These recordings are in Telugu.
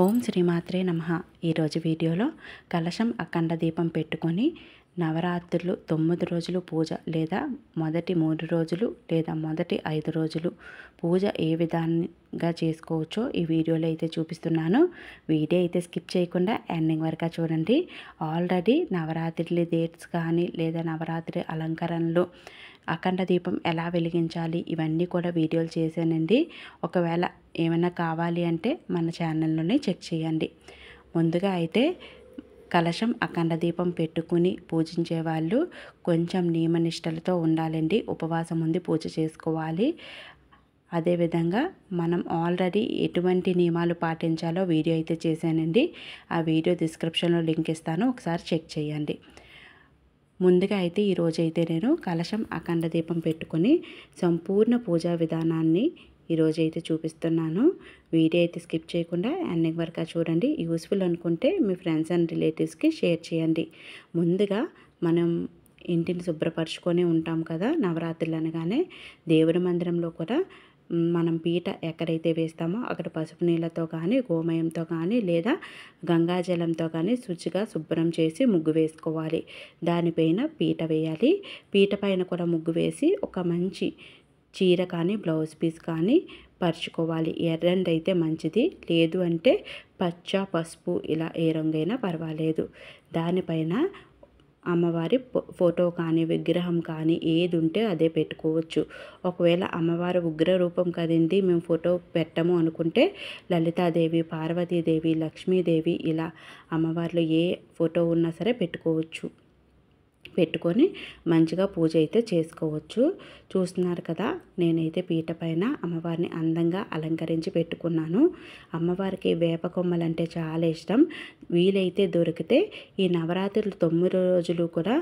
ఓం శ్రీమాత్రే నమః. ఈరోజు వీడియోలో కలశం అఖండ దీపం పెట్టుకొని నవరాత్రులు 9 రోజులు పూజ లేదా మొదటి 3 రోజులు లేదా మొదటి 5 రోజులు పూజ ఏ విధంగా చేసుకోవచ్చో ఈ వీడియోలో అయితే చూపిస్తున్నాను. వీడియో అయితే స్కిప్ చేయకుండా ఎండింగ్ వరకు చూడండి. ఆల్రెడీ నవరాత్రి డేట్స్ కానీ లేదా నవరాత్రి అలంకరణలు అఖండ దీపం ఎలా వెలిగించాలి ఇవన్నీ కూడా వీడియోలు చేశానండి. ఒకవేళ ఏమైనా కావాలి అంటే మన ఛానల్లోనే చెక్ చేయండి. ముందుగా అయితే కలశం అఖండ దీపం పెట్టుకుని పూజించే వాళ్ళు కొంచెం నియమనిష్టలతో ఉండాలండి. ఉపవాసం ఉండి పూజ చేసుకోవాలి. అదేవిధంగా మనం ఆల్రెడీ ఎటువంటి నియమాలు పాటించాలో వీడియో అయితే చేశానండి. ఆ వీడియో డిస్క్రిప్షన్లో లింక్ ఇస్తాను, ఒకసారి చెక్ చేయండి. ముందుగా అయితే ఈరోజైతే నేను కలశం అఖండ దీపం పెట్టుకొని సంపూర్ణ పూజా విధానాన్ని ఈరోజైతే చూపిస్తున్నాను. వీడియో అయితే స్కిప్ చేయకుండా ఎండింగ్ వరకు చూడండి. యూస్ఫుల్ అనుకుంటే మీ ఫ్రెండ్స్ అండ్ రిలేటివ్స్కి షేర్ చేయండి. ముందుగా మనం ఇంటిని శుభ్రపరచుకొని ఉంటాం కదా. నవరాత్రులు అనగానే దేవుడి మందిరంలో కూడా మనం పీట ఎక్కడైతే వేస్తామో అక్కడ పసుపు నీళ్ళతో కానీ గోమయంతో కానీ లేదా గంగాజలంతో కానీ శుచిగా శుభ్రం చేసి ముగ్గు వేసుకోవాలి. దానిపైన పీట వేయాలి. పీట పైన కూడా ముగ్గు వేసి ఒక మంచి చీర కానీ బ్లౌజ్ పీస్ కానీ పరుచుకోవాలి. ఎర్రండి అయితే మంచిది, లేదు అంటే పచ్చ పసుపు ఇలా ఏ రంగైనా పర్వాలేదు. దానిపైన అమ్మవారి ఫోటో కానీ విగ్రహం కానీ ఏది ఉంటే అదే పెట్టుకోవచ్చు. ఒకవేళ అమ్మవారి ఉగ్ర రూపం కదండి మేము ఫోటో పెట్టము అనుకుంటే లలితాదేవి, పార్వతీదేవి, లక్ష్మీదేవి ఇలా అమ్మవారిలో ఏ ఫోటో ఉన్నా సరే పెట్టుకోవచ్చు. పెట్టుకొని మంచిగా పూజ అయితే చేసుకోవచ్చు. చూస్తున్నారు కదా, నేనైతే పీట పైన అమ్మవారిని అందంగా అలంకరించి పెట్టుకున్నాను. అమ్మవారికి వేప కొమ్మలంటే చాలా ఇష్టం. వీలైతే దొరికితే ఈ నవరాత్రులు 9 రోజులు కూడా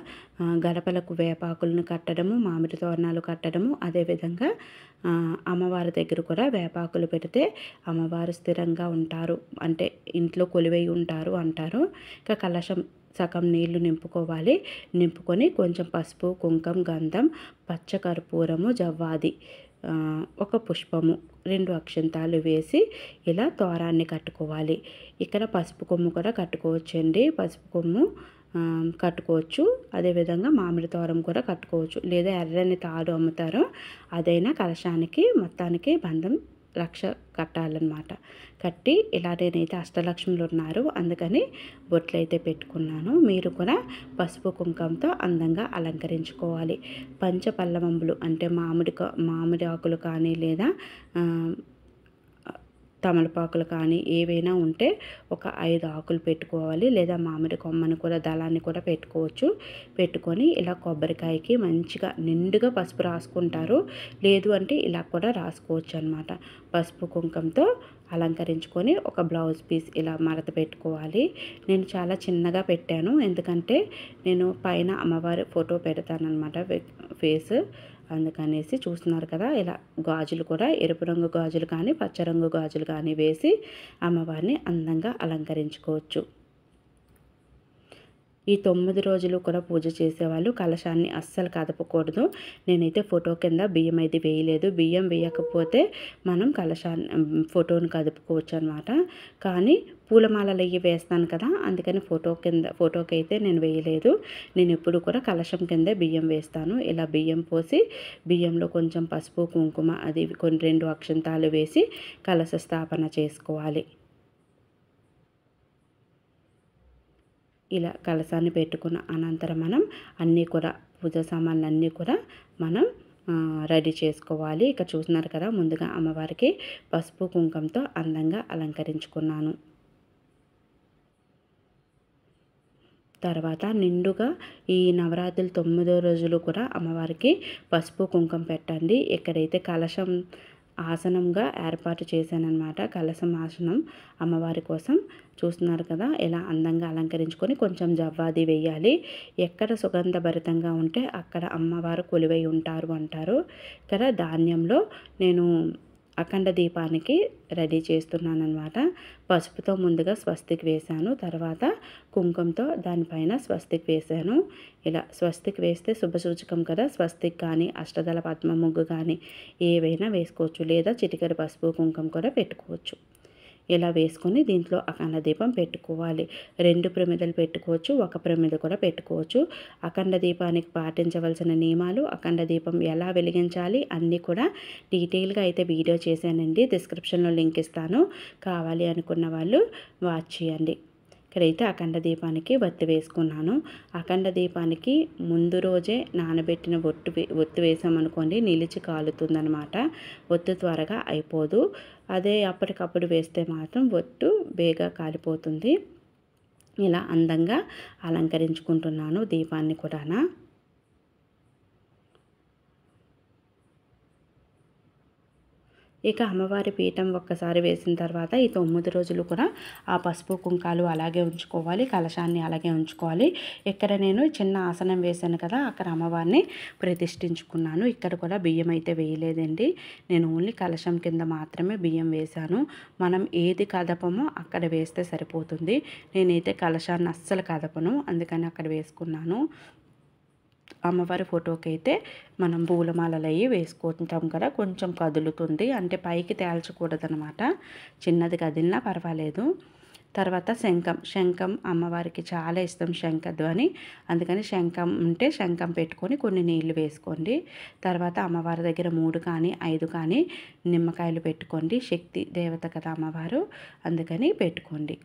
గడపలకు వేపాకులను కట్టడము, మామిడి తోరణాలు కట్టడము, అదేవిధంగా అమ్మవారి దగ్గర కూడా వేపాకులు పెడితే అమ్మవారు స్థిరంగా ఉంటారు, అంటే ఇంట్లో కొలువై ఉంటారు అంటారు. ఇక కలశం సగం నీళ్లు నింపుకోవాలి. నింపుకొని కొంచెం పసుపు, కుంకం, గంధం, పచ్చకర్పూరము, జవ్వాది, ఒక పుష్పము, 2 అక్షంతాలు వేసి ఇలా తోరాన్ని కట్టుకోవాలి. ఇక్కడ పసుపు కొమ్ము కూడా కట్టుకోవచ్చండి. పసుపు కొమ్ము కట్టుకోవచ్చు. అదేవిధంగా మామిడి తోరం కూడా కట్టుకోవచ్చు. లేదా ఎర్రని తాడు అమ్ముతారు, అదైనా కలశానికి మొత్తానికి బంధం రక్ష కట్టాలన్నమాట. కట్టి ఇలా నేనైతే అష్టలక్ష్ములు ఉన్నారు అందుకని బొట్లు అయితే పెట్టుకున్నాను. మీరు కూడా పసుపు కుంకంతో అందంగా అలంకరించుకోవాలి. పంచపల్లవంబులు అంటే మామిడి ఆకులు కానీ లేదా తమలపాకులు కానీ ఏవైనా ఉంటే ఒక 5 ఆకులు పెట్టుకోవాలి. లేదా మామిడి కొమ్మని కూడా దళాన్ని కూడా పెట్టుకోవచ్చు. పెట్టుకొని ఇలా కొబ్బరికాయకి మంచిగా నిండుగా పసుపు రాసుకుంటారు, లేదు అంటే ఇలా కూడా రాసుకోవచ్చు అన్నమాట. పసుపు కుంకంతో అలంకరించుకొని ఒక బ్లౌజ్ పీస్ ఇలా మడత పెట్టుకోవాలి. నేను చాలా చిన్నగా పెట్టాను, ఎందుకంటే నేను పైన అమ్మవారి ఫోటో పెడతానన్నమాట, ఫేస్, అందుకనేసి. చూస్తున్నారు కదా, ఇలా గాజులు కూడా ఎరుపు రంగు గాజులు కానీ పచ్చ రంగు గాజులు కానీ వేసి అమ్మవారిని అందంగా అలంకరించుకోవచ్చు. ఈ 9 రోజులు కూడా పూజ చేసేవాళ్ళు కలశాన్ని అస్సలు కదపకూడదు. నేనైతే ఫోటో కింద బియ్యం అయితే వేయలేదు. బియ్యం వేయకపోతే మనం ఫోటోని కదుపుకోవచ్చు అనమాట. కానీ పూలమాలలు అవి వేస్తాను కదా, అందుకని ఫోటోకి అయితే నేను వేయలేదు. నేను ఎప్పుడు కూడా కలశం కింద బియ్యం వేస్తాను. ఇలా బియ్యం పోసి బియ్యంలో కొంచెం పసుపు, కుంకుమ, అది 2 అక్షంతాలు వేసి కలశ స్థాపన చేసుకోవాలి. ఇలా కలశాన్ని పెట్టుకున్న అనంతరం మనం అన్నీ కూడా పూజా సామాన్లు అన్నీ కూడా మనం రెడీ చేసుకోవాలి. ఇక చూస్తున్నారు కదా, ముందుగా అమ్మవారికి పసుపు కుంకంతో అందంగా అలంకరించుకున్నాను. తర్వాత నిండుగా ఈ నవరాత్రులు 9 రోజులు కూడా అమ్మవారికి పసుపు కుంకం పెట్టండి. ఎక్కడైతే కలశం ఆసనంగా ఏర్పాటు చేశానన్నమాట, కలశం ఆసనం అమ్మవారి కోసం. చూస్తున్నారు కదా, ఇలా అందంగా అలంకరించుకొని కొంచెం జవ్వాది వేయాలి. ఎక్కడ సుగంధభరితంగా ఉంటే అక్కడ అమ్మవారు కొలువై ఉంటారు అంటారు. ఇక్కడ ధాన్యంలో నేను అఖండ దీపానికి రెడీ చేస్తున్నాను అనమాట. పసుపుతో ముందుగా స్వస్తిక్ వేశాను, తర్వాత కుంకుమతో దానిపైన స్వస్తిక్ వేశాను. ఇలా స్వస్తిక్ వేస్తే శుభసూచకం కదా. స్వస్తిక్ కానీ అష్టదళ పద్మ ముగ్గు కానీ ఏవైనా వేసుకోవచ్చు, లేదా చిటికెడు పసుపు కుంకుమ కూడా పెట్టుకోవచ్చు. ఇలా వేసుకొని దీంట్లో అఖండ దీపం పెట్టుకోవాలి. 2 ప్రమిదలు పెట్టుకోవచ్చు, 1 ప్రమిద కూడా పెట్టుకోవచ్చు. అఖండ దీపానికి పాటించవలసిన నియమాలు, అఖండ దీపం ఎలా వెలిగించాలి అన్నీ కూడా డీటెయిల్గా అయితే వీడియో చేశానండి. డిస్క్రిప్షన్లో లింక్ ఇస్తాను, కావాలి అనుకున్న వాళ్ళు వాచ్ చేయండి. ఇక్కడైతే అఖండ దీపానికి వత్తి వేసుకున్నాను. అఖండ దీపానికి ముందు రోజే నానబెట్టిన ఒత్తు వేసామనుకోండి నిలిచి కాలుతుందనమాట. ఒత్తు త్వరగా అయిపోదు. అదే అప్పటికప్పుడు వేస్తే మాత్రం ఒత్తు బేగా కాలిపోతుంది. ఇలా అందంగా అలంకరించుకుంటున్నాను దీపాన్ని కూడా. ఇక అమ్మవారి పీఠం ఒక్కసారి వేసిన తర్వాత ఈ 9 రోజులు కూడా ఆ పసుపు కుంకాలు అలాగే ఉంచుకోవాలి, కలశాన్ని అలాగే ఉంచుకోవాలి. ఇక్కడ నేను చిన్న ఆసనం వేశాను కదా, అక్కడ అమ్మవారిని ప్రతిష్ఠించుకున్నాను. ఇక్కడ కూడా బియ్యం అయితే వేయలేదండి, నేను ఓన్లీ కలశం కింద మాత్రమే బియ్యం వేశాను. మనం ఏది కదపమో అక్కడ వేస్తే సరిపోతుంది. నేనైతే కలశాన్ని అస్సలు కదపను, అందుకని అక్కడ వేసుకున్నాను. అమ్మవారి ఫోటోకి అయితే మనం పూలమాలలు అవి వేసుకుంటాం కదా, కొంచెం కదులుతుంది, అంటే పైకి తేల్చకూడదనమాట. చిన్నది కదిలినా పర్వాలేదు. తర్వాత శంఖం అమ్మవారికి చాలా ఇష్టం, శంఖధ్వని. అందుకని శంఖం ఉంటే శంఖం పెట్టుకొని కొన్ని నీళ్లు వేసుకోండి. తర్వాత అమ్మవారి దగ్గర 3 కానీ 5 కానీ నిమ్మకాయలు పెట్టుకోండి. శక్తి దేవత కదా అమ్మవారు, అందుకని పెట్టుకోండి.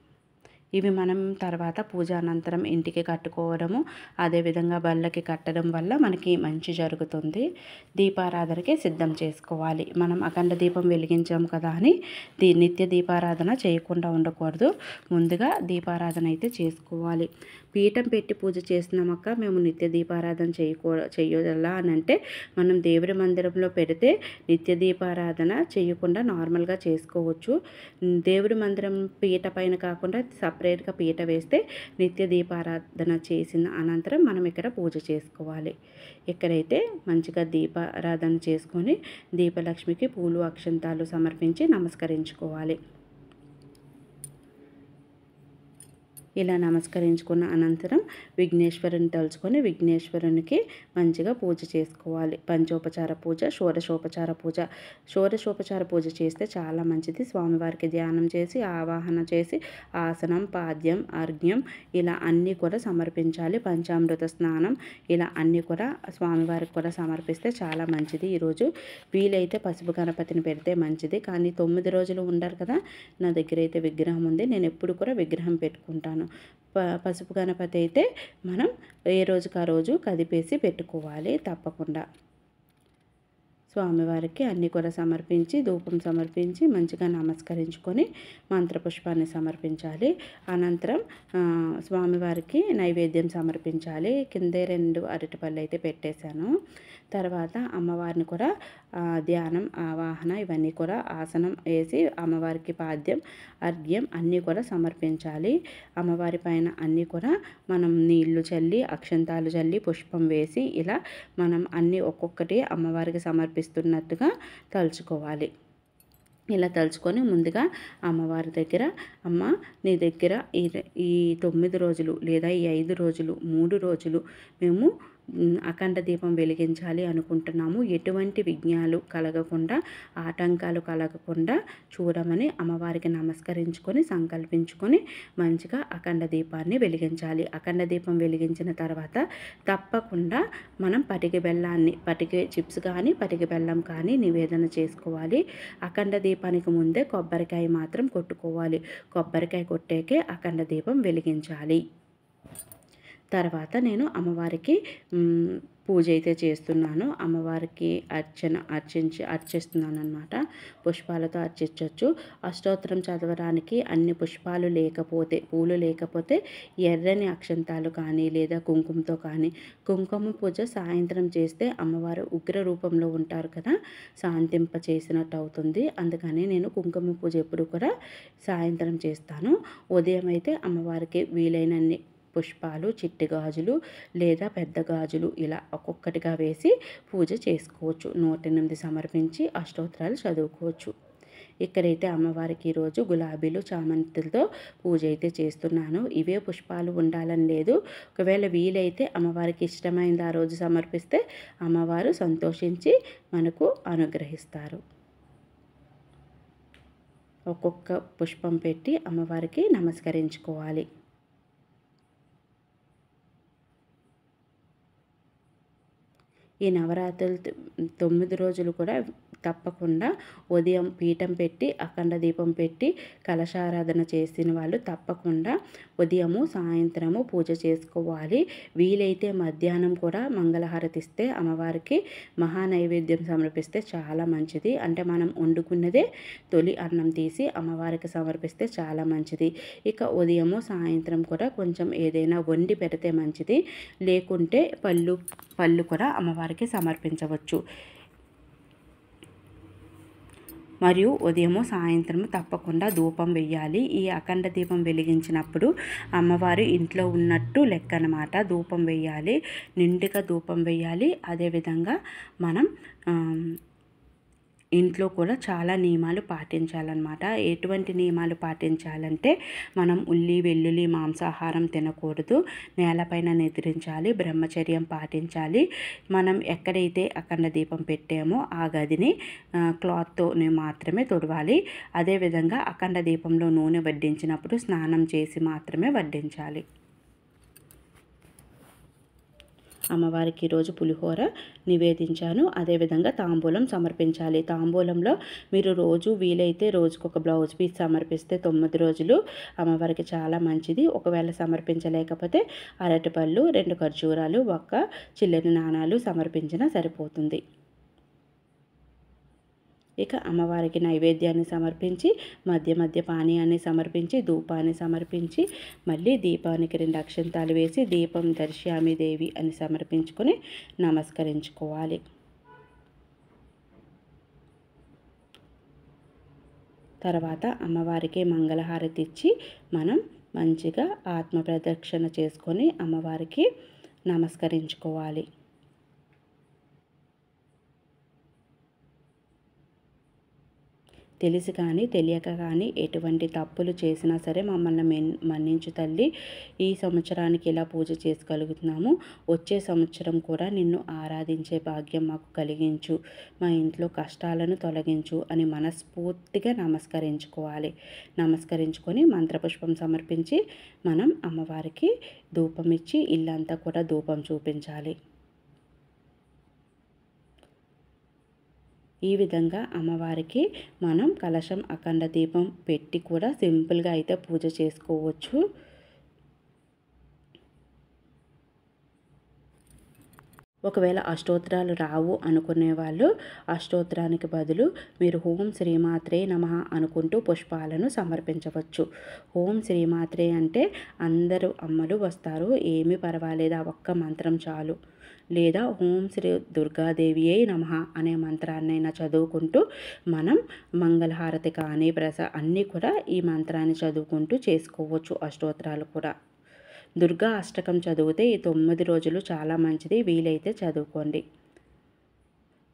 ఇవి మనం తర్వాత పూజ అనంతరం ఇంటికి కట్టుకోవడము, అదేవిధంగా బళ్ళకి కట్టడం వల్ల మనకి మంచి జరుగుతుంది. దీపారాధనకి సిద్ధం చేసుకోవాలి. మనం అఖండ దీపం వెలిగించాం కదా అని నిత్య దీపారాధన చేయకుండా ఉండకూడదు. ముందుగా దీపారాధన అయితే చేసుకోవాలి. పీఠం పెట్టి పూజ చేస్తున్నామక్క, మేము నిత్య దీపారాధన చెయ్యాలా అని అంటే, మనం దేవుడి మందిరంలో పెడితే నిత్య దీపారాధన చేయకుండా నార్మల్గా చేసుకోవచ్చు. దేవుడి మందిరం పీట పైన కాకుండా సపరేట్గా పీట వేస్తే నిత్య దీపారాధన చేసిన అనంతరం మనం ఇక్కడ పూజ చేసుకోవాలి. ఇక్కడైతే మంచిగా దీపారాధన చేసుకొని దీపలక్ష్మికి పూలు అక్షంతాలు సమర్పించి నమస్కరించుకోవాలి. ఇలా నమస్కరించుకున్న అనంతరం విఘ్నేశ్వరుని తలుచుకొని విఘ్నేశ్వరునికి మంచిగా పూజ చేసుకోవాలి. పంచోపచార పూజ, షోడశోపచార పూజ. షోడశోపచార పూజ చేస్తే చాలా మంచిది. స్వామివారికి ధ్యానం చేసి ఆవాహన చేసి ఆసనం, పాద్యం, అర్ఘ్యం ఇలా అన్నీ కూడా సమర్పించాలి. పంచామృత స్నానం ఇలా అన్నీ కూడా స్వామివారికి కూడా సమర్పిస్తే చాలా మంచిది. ఈరోజు వీలైతే పసుపు గణపతిని పెడితే మంచిది, కానీ 9 రోజులు ఉండరు కదా. నా దగ్గర అయితే విగ్రహం ఉంది, నేను ఎప్పుడు కూడా విగ్రహం పెట్టుకుంటాను. పసుపు గణపతి అయితే మనం ఏ రోజుకి ఆ రోజు కదిపేసి పెట్టుకోవాలి తప్పకుండా. స్వామివారికి అన్నీ కూడా సమర్పించి ధూపం సమర్పించి మంచిగా నమస్కరించుకొని మంత్రపుష్పాన్ని సమర్పించాలి. అనంతరం స్వామివారికి నైవేద్యం సమర్పించాలి. కిందే 2 అరటిపళ్ళు అయితే పెట్టేశాను. తర్వాత అమ్మవారిని కూడా ధ్యానం, ఆవాహన ఇవన్నీ కూడా ఆసనం వేసి అమ్మవారికి పాద్యం, అర్ఘ్యం అన్నీ కూడా సమర్పించాలి. అమ్మవారి పైన అన్నీ కూడా మనం నీళ్లు చల్లి, అక్షంతాలు చల్లి, పుష్పం వేసి ఇలా మనం అన్నీ ఒక్కొక్కటి అమ్మవారికి సమర్పిస్తున్నట్టుగా తలుచుకోవాలి. ఇలా తలుచుకొని ముందుగా అమ్మవారి దగ్గర, అమ్మ నీ దగ్గర ఈ 9 రోజులు లేదా ఈ 5 రోజులు 3 రోజులు మేము అఖండ దీపం వెలిగించాలి అనుకుంటున్నాము. ఎటువంటి విఘ్నాలు కలగకుండా, ఆటంకాలు కలగకుండా చూడమని అమ్మవారికి నమస్కరించుకొని సంకల్పించుకొని మంచిగా అఖండ దీపాన్ని వెలిగించాలి. అఖండ దీపం వెలిగించిన తర్వాత తప్పకుండా మనం పటిక చిప్స్ కానీ పటిక బెల్లం కానీ నివేదన చేసుకోవాలి. అఖండ దీపానికి ముందే కొబ్బరికాయ మాత్రం కొట్టుకోవాలి. కొబ్బరికాయ కొట్టాకే అఖండ దీపం వెలిగించాలి. తర్వాత నేను అమ్మవారికి పూజ అయితే చేస్తున్నాను. అమ్మవారికి అర్చిస్తున్నాను అనమాట. పుష్పాలతో అర్చించవచ్చు. అష్టోత్తరం చదవడానికి అన్ని పుష్పాలు లేకపోతే, పూలు లేకపోతే ఎర్రని అక్షంతాలు కానీ లేదా కుంకుమతో కానీ, కుంకుమ పూజ సాయంత్రం చేస్తే అమ్మవారు ఉగ్ర రూపంలో ఉంటారు కదా, శాంతింప చేసినట్టు అవుతుంది. అందుకని నేను కుంకుమ పూజ ఎప్పుడు కూడా సాయంత్రం చేస్తాను. ఉదయం అయితే అమ్మవారికి వీలైనన్ని పుష్పాలు, చిట్టి గాజులు లేదా పెద్ద గాజులు ఇలా ఒక్కొక్కటిగా వేసి పూజ చేసుకోవచ్చు. 108 సమర్పించి అష్టోత్తరాలు చదువుకోవచ్చు. ఇక్కడైతే అమ్మవారికి ఈరోజు గులాబీలు, చామంతులతో పూజ అయితే చేస్తున్నాను. ఇవే పుష్పాలు ఉండాలని లేదు. ఒకవేళ వీలైతే అమ్మవారికి ఇష్టమైనది ఆ రోజు సమర్పిస్తే అమ్మవారు సంతోషించి మనకు అనుగ్రహిస్తారు. ఒక్కొక్క పుష్పం పెట్టి అమ్మవారికి నమస్కరించుకోవాలి. ఈ నవరాత్రులు 9 రోజులు కూడా తప్పకుండా ఉదయం పీఠం పెట్టి అఖండ దీపం పెట్టి కలశారాధన చేసిన వాళ్ళు తప్పకుండా ఉదయము సాయంత్రము పూజ చేసుకోవాలి. వీలైతే మధ్యాహ్నం కూడా మంగళహారతి ఇస్తే అమ్మవారికి మహా నైవేద్యం సమర్పిస్తే చాలా మంచిది. అంటే మనం వండుకున్నదే తొలి అన్నం తీసి అమ్మవారికి సమర్పిస్తే చాలా మంచిది. ఇక ఉదయము సాయంత్రం కూడా కొంచెం ఏదైనా వండి పెడితే మంచిది. లేకుంటే పళ్ళు కూడా అమ్మవారికి సమర్పించవచ్చు. మరియు ఉదయము సాయంత్రము తప్పకుండా ధూపం వేయాలి. ఈ అఖండ దీపం వెలిగించినప్పుడు అమ్మవారు ఇంట్లో ఉన్నట్టు లెక్క అన్నమాట. ధూపం వేయాలి, నిండుగా ధూపం వేయాలి. అదేవిధంగా మనం ఇంట్లో కూడా చాలా నియమాలు పాటించాలన్నమాట. ఎటువంటి నియమాలు పాటించాలంటే మనం ఉల్లి వెల్లుల్లి మాంసాహారం తినకూడదు, నేలపైన నిద్రించాలి, బ్రహ్మచర్యం పాటించాలి. మనం ఎక్కడైతే అఖండ దీపం పెట్టామో ఆ గదిని క్లాత్తో మాత్రమే తుడవాలి. అదేవిధంగా అఖండ దీపంలో నూనె వడ్డించినప్పుడు స్నానం చేసి మాత్రమే వడ్డించాలి. అమ్మవారికి ఈరోజు పులిహోర నివేదించాను. అదేవిధంగా తాంబూలం సమర్పించాలి. తాంబూలంలో మీరు రోజు వీలైతే రోజుకొక బ్లౌజ్ పీస్ సమర్పిస్తే 9 రోజులు అమ్మవారికి చాలా మంచిది. ఒకవేళ సమర్పించలేకపోతే అరటిపళ్ళు, 2 ఖర్జూరాలు, 1 చిల్లర నాణాలు సమర్పించినా సరిపోతుంది. ఇక అమ్మవారికి నైవేద్యాన్ని సమర్పించి మధ్య మధ్య పానీయాన్ని సమర్పించి ధూపాన్ని సమర్పించి మళ్ళీ దీపానికి 2 అక్షంతాలు వేసి దీపం దర్శ్యామి దేవి అని సమర్పించుకొని నమస్కరించుకోవాలి. తర్వాత అమ్మవారికి మంగళహారతి ఇచ్చి మనం మంచిగా ఆత్మ ప్రదక్షిణ చేసుకొని అమ్మవారికి నమస్కరించుకోవాలి. తెలిసి కానీ తెలియక కానీ ఎటువంటి తప్పులు చేసినా సరే మమ్మల్ని మన్నించు తల్లి. ఈ సంవత్సరానికి ఇలా పూజ చేసుకోగలుగుతున్నాము. వచ్చే సంవత్సరం కూడా నిన్ను ఆరాధించే భాగ్యం మాకు కలిగించు, మా ఇంట్లో కష్టాలను తొలగించు అని మనస్ఫూర్తిగా నమస్కరించుకోవాలి. నమస్కరించుకొని మంత్రపుష్పం సమర్పించి మనం అమ్మవారికి ధూపం ఇచ్చి ఇల్లంతా కూడా ధూపం చూపించాలి. ఈ విధంగా అమ్మవారికి మనం కలశం అఖండ దీపం పెట్టి కూడా సింపుల్గా అయితే పూజ చేసుకోవచ్చు. ఒకవేళ అష్టోత్తరాలు రావు అనుకునే వాళ్ళు అష్టోత్తరానికి బదులు మీరు ఓం శ్రీమాత్రే నమః అనుకుంటూ పుష్పాలను సమర్పించవచ్చు. ఓం శ్రీమాత్రే అంటే అందరూ అమ్మలు వస్తారు, ఏమీ పర్వాలేదు, ఆ ఒక్క మంత్రం చాలు. లేదా ఓం శ్రీ దుర్గాదేవియే నమః అనే మంత్రాన్నైనా చదువుకుంటూ మనం మంగళహారతి కానీ అన్నీ కూడా ఈ మంత్రాన్ని చదువుకుంటూ చేసుకోవచ్చు. అష్టోత్తరాలు కూడా దుర్గా అష్టకం చదివితే ఈ 9 రోజులు చాలా మంచిది. వీలైతే చదువుకోండి.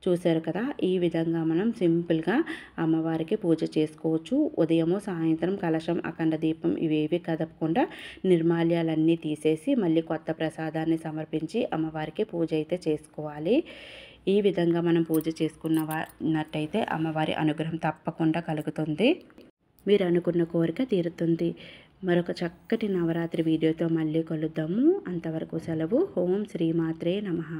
చూశారు కదా, ఈ విధంగా మనం సింపుల్గా అమ్మవారికి పూజ చేసుకోవచ్చు. ఉదయము సాయంత్రం కలశం అఖండ దీపం ఇవేవి కదపకుండా నిర్మాల్యాలన్నీ తీసేసి మళ్ళీ కొత్త ప్రసాదాన్ని అమ్మవారికి పూజ అయితే చేసుకోవాలి. ఈ విధంగా మనం పూజ చేసుకున్నట్టయితే అమ్మవారి అనుగ్రహం తప్పకుండా కలుగుతుంది. మీరు అనుకున్న కోరిక తీరుతుంది. మరొక చక్కటి నవరాత్రి వీడియోతో మళ్ళీ కలుద్దాము. అంతవరకు సెలవు. ఓం శ్రీమాత్రే నమః.